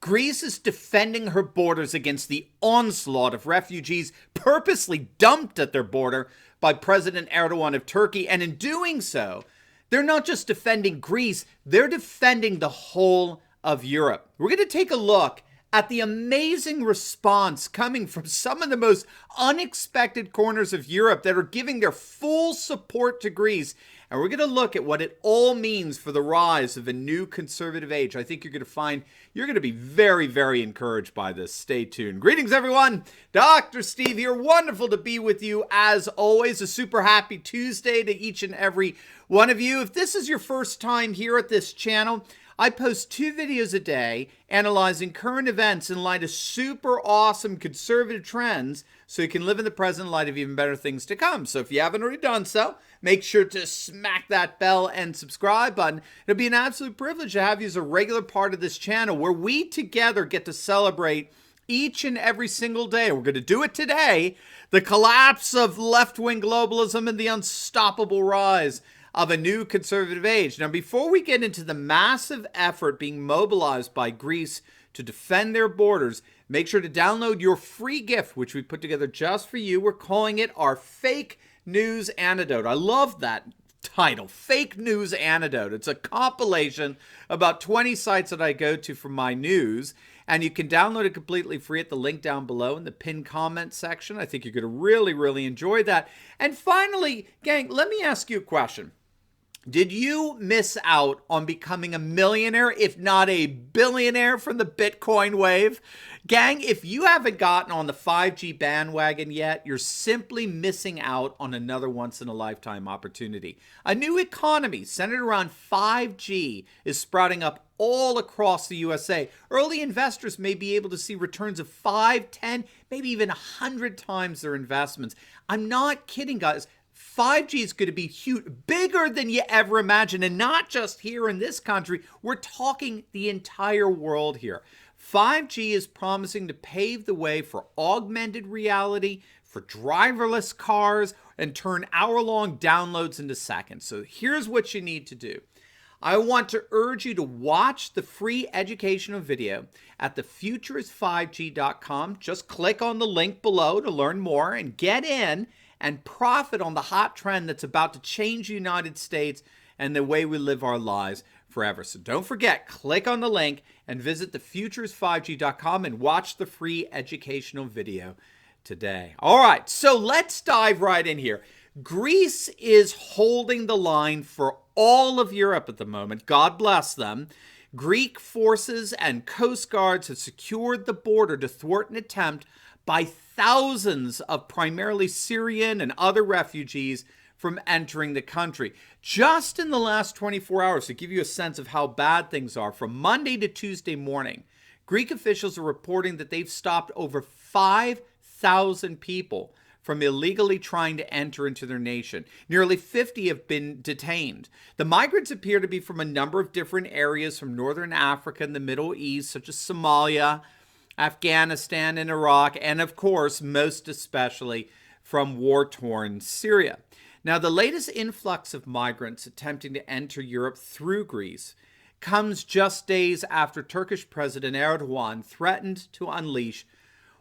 Greece is defending her borders against the onslaught of refugees purposely dumped at their border by President Erdogan of Turkey. And in doing so, they're not just defending Greece, they're defending the whole of Europe. We're going to take a look at the amazing response coming from some of the most unexpected corners of Europe that are giving their full support to Greece. And we're going to look at what it all means for the rise of a new conservative age. I think you're going to be very, very encouraged by this. Stay tuned. Greetings, everyone. Dr. Steve here. Wonderful to be with you as always. A super happy Tuesday to each and every one of you. If this is your first time here at this channel, I post 2 videos a day analyzing current events in light of super awesome conservative trends so you can live in the present in light of even better things to come. So if you haven't already done so, make sure to smack that bell and subscribe button. It'll be an absolute privilege to have you as a regular part of this channel where we together get to celebrate each and every single day. We're going to do it today. The collapse of left-wing globalism and the unstoppable rise of a new conservative age. Now, before we get into the massive effort being mobilized by Greece to defend their borders, make sure to download your free gift, which we put together just for you. We're calling it our Fake News Antidote. I love that title, Fake News Antidote. It's a compilation about 20 sites that I go to for my news, and you can download it completely free at the link down below in the pinned comment section. I think you're going to really, really enjoy that. And finally, gang, let me ask you a question. Did you miss out on becoming a millionaire, if not a billionaire, from the Bitcoin wave? Gang, if you haven't gotten on the 5G bandwagon yet, you're simply missing out on another once-in-a-lifetime opportunity. A new economy centered around 5G is sprouting up all across the USA. Early investors may be able to see returns of 5, 10, maybe even 100 times their investments. I'm not kidding, guys. 5G is going to be huge, bigger than you ever imagined, and not just here in this country. We're talking the entire world here. 5G is promising to pave the way for augmented reality, for driverless cars, and turn hour-long downloads into seconds. So here's what you need to do. I want to urge you to watch the free educational video at thefutureis5g.com. Just click on the link below to learn more and get in and profit on the hot trend that's about to change the United States and the way we live our lives forever. So don't forget, click on the link and visit thefutureis5g.com and watch the free educational video today. All right, so let's dive right in here. Greece is holding the line for all of Europe at the moment. God bless them. Greek forces and coast guards have secured the border to thwart an attempt by thousands of primarily Syrian and other refugees from entering the country. Just in the last 24 hours, to give you a sense of how bad things are, from Monday to Tuesday morning, Greek officials are reporting that they've stopped over 5,000 people from illegally trying to enter into their nation. Nearly 50 have been detained. The migrants appear to be from a number of different areas from northern Africa and the Middle East, such as Somalia, Afghanistan, and Iraq, and of course, most especially from war-torn Syria. Now, the latest influx of migrants attempting to enter Europe through Greece comes just days after Turkish President Erdogan threatened to unleash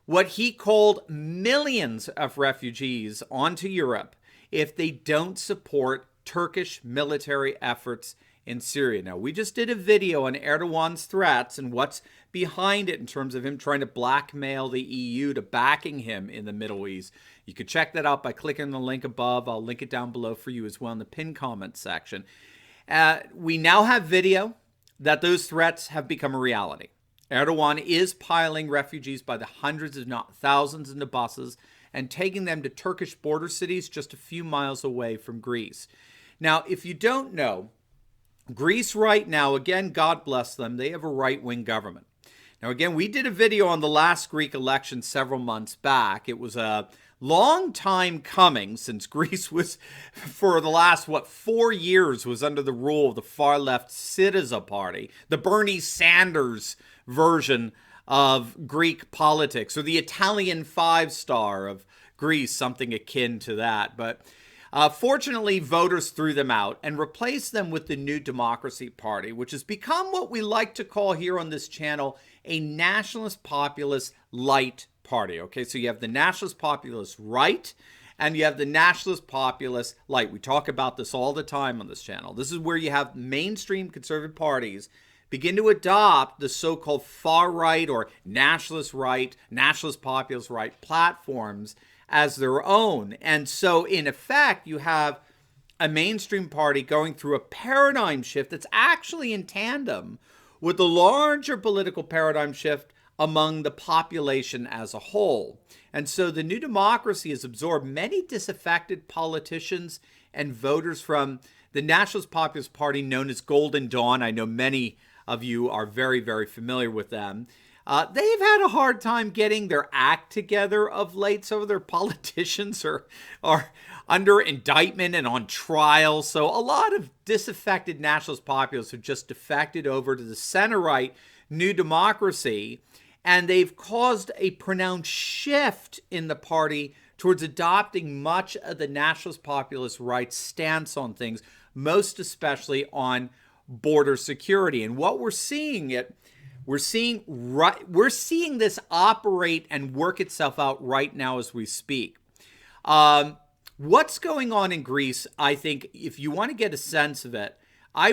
what he called millions of refugees onto Europe if they don't support Turkish military efforts in Syria. Now, we just did a video on Erdogan's threats and what's behind it in terms of him trying to blackmail the EU to backing him in the Middle East. You can check that out by clicking the link above. I'll link it down below for you as well in the pinned comment section. We now have video that those threats have become a reality. Erdogan is piling refugees by the hundreds, if not thousands, into buses and taking them to Turkish border cities just a few miles away from Greece. Now, if you don't know, Greece right now, again, God bless them, they have a right-wing government. Now, again, we did a video on the last Greek election several months back. It was a long time coming since Greece was, for the last, 4 years, was under the rule of the far-left Syriza party, the Bernie Sanders version of Greek politics, or the Italian five-star of Greece, something akin to that. But Fortunately, voters threw them out and replaced them with the New Democracy Party, which has become what we like to call here on this channel a nationalist populist light party. Okay, so you have the nationalist populist right and you have the nationalist populist light. We talk about this all the time on this channel. This is where you have mainstream conservative parties begin to adopt the so-called far right or nationalist populist right platforms as their own. And so in effect, you have a mainstream party going through a paradigm shift that's actually in tandem with the larger political paradigm shift among the population as a whole. And so the New Democracy has absorbed many disaffected politicians and voters from the Nationalist Populist Party known as Golden Dawn. I know many of you are very, very familiar with them. They've had a hard time getting their act together of late. Some of their politicians are under indictment and on trial. So a lot of disaffected nationalist populists have just defected over to the center-right New Democracy, and they've caused a pronounced shift in the party towards adopting much of the nationalist populist right stance on things, most especially on border security. And what we're seeing we're seeing this operate and work itself out right now as we speak. What's going on in Greece, I think, if you want to get a sense of it, I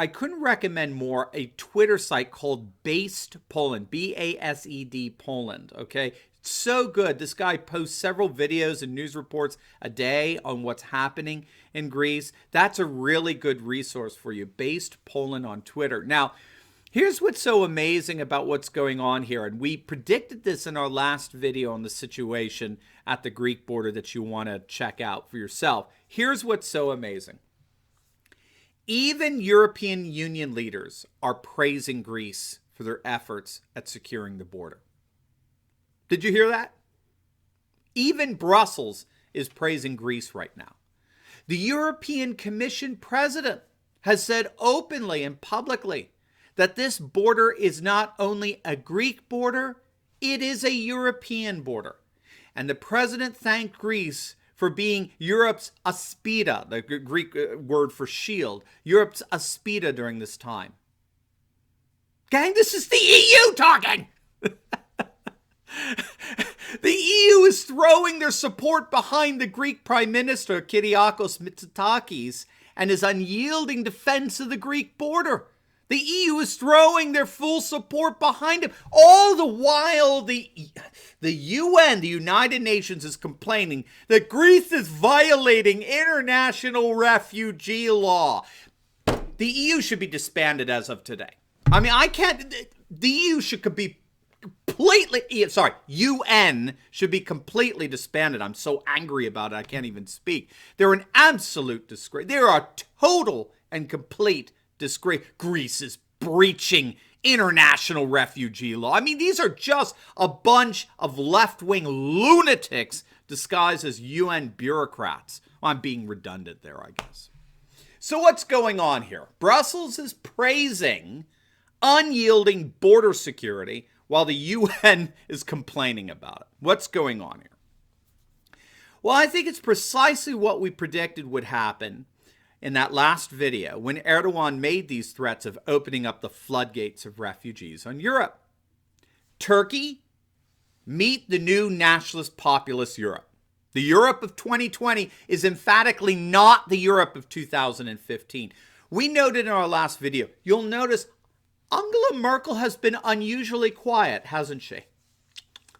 couldn't recommend more a Twitter site called Based Poland, BASED Poland, okay? So good. This guy posts several videos and news reports a day on what's happening in Greece. That's a really good resource for you. Based Poland on Twitter. Now, here's what's so amazing about what's going on here. And we predicted this in our last video on the situation at the Greek border that you want to check out for yourself. Here's what's so amazing. Even European Union leaders are praising Greece for their efforts at securing the border. Did you hear that? Even Brussels is praising Greece right now. The European Commission president has said openly and publicly that this border is not only a Greek border, it is a European border. And the president thanked Greece for being Europe's aspida, the Greek word for shield, Europe's aspida during this time. Gang, this is the EU talking! The EU is throwing their support behind the Greek Prime Minister, Kyriakos Mitsotakis, and his unyielding defense of the Greek border. The EU is throwing their full support behind him. All the while, the UN, the United Nations, is complaining that Greece is violating international refugee law. The EU should be disbanded as of today. I mean, the EU should be UN should be completely disbanded. I'm so angry about it, I can't even speak. They're an absolute disgrace. They're a total and complete disgrace. Greece is breaching international refugee law. I mean, these are just a bunch of left-wing lunatics disguised as UN bureaucrats. Well, I'm being redundant there, I guess. So what's going on here? Brussels is praising unyielding border security while the UN is complaining about it. What's going on here? Well, I think it's precisely what we predicted would happen in that last video when Erdogan made these threats of opening up the floodgates of refugees on Europe. Turkey, meet the new nationalist populist Europe. The Europe of 2020 is emphatically not the Europe of 2015. We noted in our last video, you'll notice Angela Merkel has been unusually quiet, hasn't she?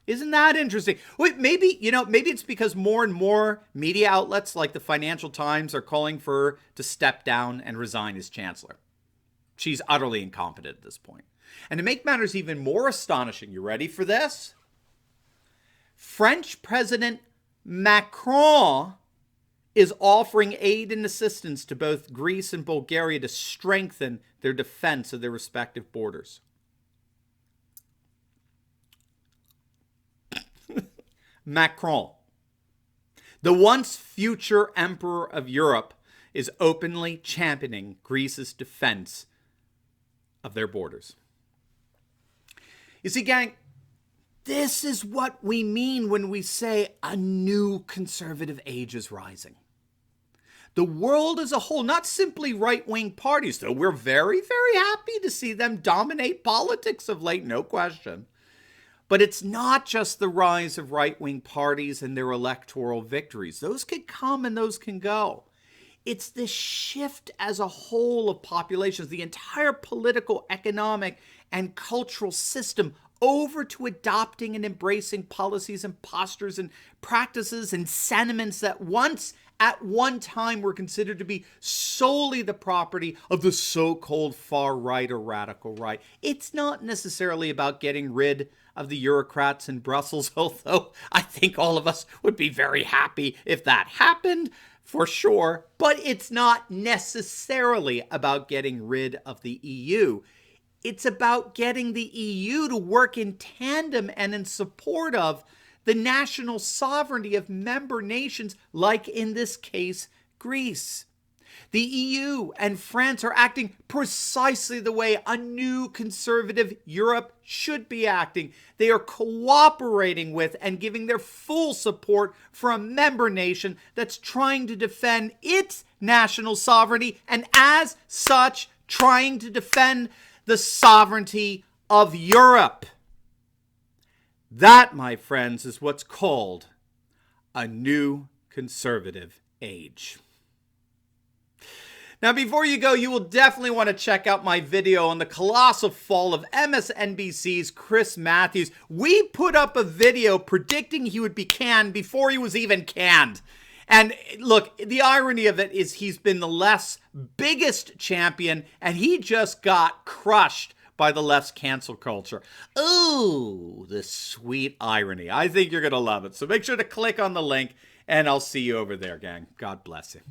Isn't that interesting? Wait, maybe it's because more and more media outlets like the Financial Times are calling for her to step down and resign as chancellor. She's utterly incompetent at this point. And to make matters even more astonishing, you ready for this? French President Macron is offering aid and assistance to both Greece and Bulgaria to strengthen their defense of their respective borders. Macron, the once future emperor of Europe, is openly championing Greece's defense of their borders. You see, gang, this is what we mean when we say a new conservative age is rising. the world as a whole, not simply right-wing parties, though we're very, very happy to see them dominate politics of late, no question. But it's not just the rise of right-wing parties and their electoral victories. Those can come and those can go. It's the shift as a whole of populations, the entire political, economic, and cultural system over to adopting and embracing policies and postures and practices and sentiments that once at one time were considered to be solely the property of the so-called far right or radical right. It's not necessarily about getting rid of the bureaucrats in Brussels, although I think all of us would be very happy if that happened, for sure. But it's not necessarily about getting rid of the EU. It's about getting the EU to work in tandem and in support of the national sovereignty of member nations, like in this case, Greece. The EU and France are acting precisely the way a new conservative Europe should be acting. They are cooperating with and giving their full support for a member nation that's trying to defend its national sovereignty and as such trying to defend the sovereignty of Europe. That, my friends, is what's called a new conservative age. Now, before you go, you will definitely want to check out my video on the colossal fall of MSNBC's Chris Matthews. We put up a video predicting he would be canned before he was even canned. And look, the irony of it is he's been the left's biggest champion, and he just got crushed by the left's cancel culture. Ooh, the sweet irony. I think you're going to love it. So make sure to click on the link, and I'll see you over there, gang. God bless you.